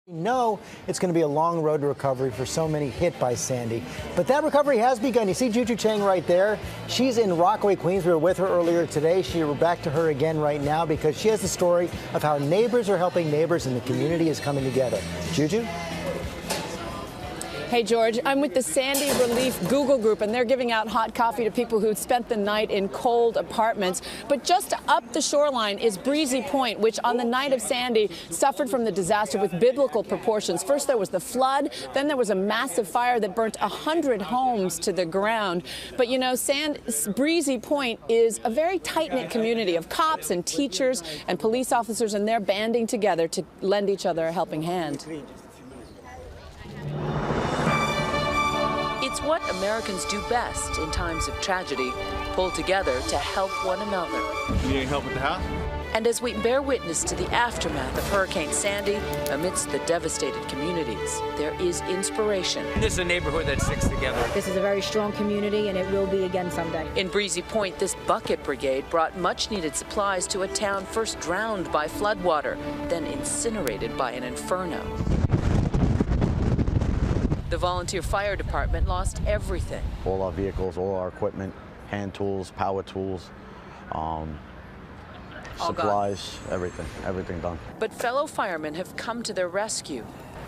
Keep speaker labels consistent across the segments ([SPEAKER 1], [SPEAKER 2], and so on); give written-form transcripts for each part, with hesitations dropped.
[SPEAKER 1] No, it's going to be a long road to recovery for so many hit by Sandy. But that recovery has begun. You see Juju Chang right there. She's in Rockaway, Queens. We were with her earlier today. We're back to her again right now because she has the story of how neighbors are helping neighbors and the community is coming together. Juju?
[SPEAKER 2] Hey, George, I'm with the Sandy Relief Google group, and they're giving out hot coffee to people who'd spent the night in cold apartments. But just up the shoreline is Breezy Point, which on the night of Sandy suffered from the disaster with biblical proportions. First, there was the flood. Then there was a massive fire that burnt 100 homes to the ground. But, you know, Breezy Point is a very tight-knit community of cops and teachers and police officers, and they're banding together to lend each other a helping hand.
[SPEAKER 3] It's what Americans do best in times of tragedy, pull together to help one another.
[SPEAKER 4] You need help with the house?
[SPEAKER 3] And as we bear witness to the aftermath of Hurricane Sandy amidst the devastated communities, there is inspiration.
[SPEAKER 5] This is a neighborhood that sticks together.
[SPEAKER 6] This is a very strong community, and it will be again someday.
[SPEAKER 3] In Breezy Point, this bucket brigade brought much-needed supplies to a town first drowned by floodwater, then incinerated by an inferno. The volunteer fire department lost everything.
[SPEAKER 7] All our vehicles, all our equipment, hand tools, power tools, supplies, everything done.
[SPEAKER 3] But fellow firemen have come to their rescue.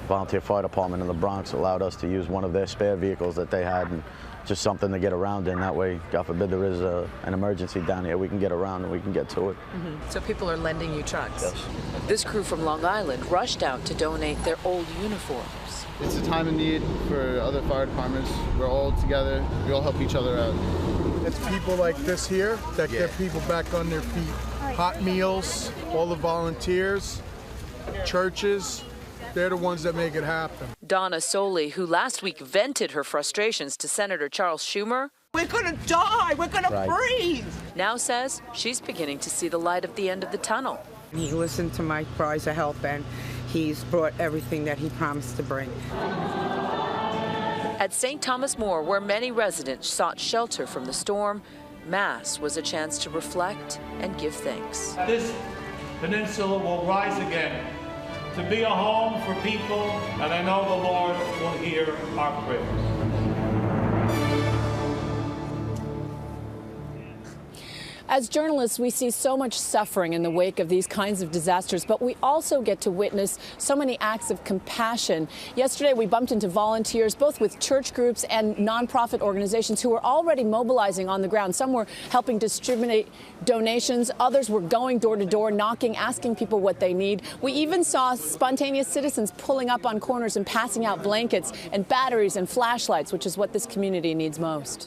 [SPEAKER 7] Volunteer fire department in the Bronx allowed us to use one of their spare vehicles that they had, and just something to get around in. That way, God forbid there is an emergency down here, we can get around and we can get to it.
[SPEAKER 3] So people are lending you trucks?
[SPEAKER 7] Yes.
[SPEAKER 3] This crew from Long Island rushed out to donate their old uniforms.
[SPEAKER 4] It's a time of need for other fire departments. We're all together. We all help each other out.
[SPEAKER 8] It's people like this here that get people back on their feet. Hot meals, all the volunteers, churches, they're the ones that make it happen.
[SPEAKER 3] Donna Soley, who last week vented her frustrations to Senator Charles Schumer,
[SPEAKER 9] "We're gonna die, we're gonna freeze,"
[SPEAKER 3] now says she's beginning to see the light at the end of the tunnel.
[SPEAKER 9] He listened to my cries of help, and he's brought everything that he promised to bring.
[SPEAKER 3] At St. Thomas More, where many residents sought shelter from the storm, Mass was a chance to reflect and give thanks.
[SPEAKER 10] This peninsula will rise again to be a home for people, and I know the Lord will hear our prayers.
[SPEAKER 2] As journalists, we see so much suffering in the wake of these kinds of disasters, but we also get to witness so many acts of compassion. Yesterday, we bumped into volunteers, both with church groups and nonprofit organizations who were already mobilizing on the ground. Some were helping distribute donations. Others were going door to door, knocking, asking people what they need. We even saw spontaneous citizens pulling up on corners and passing out blankets and batteries and flashlights, which is what this community needs most.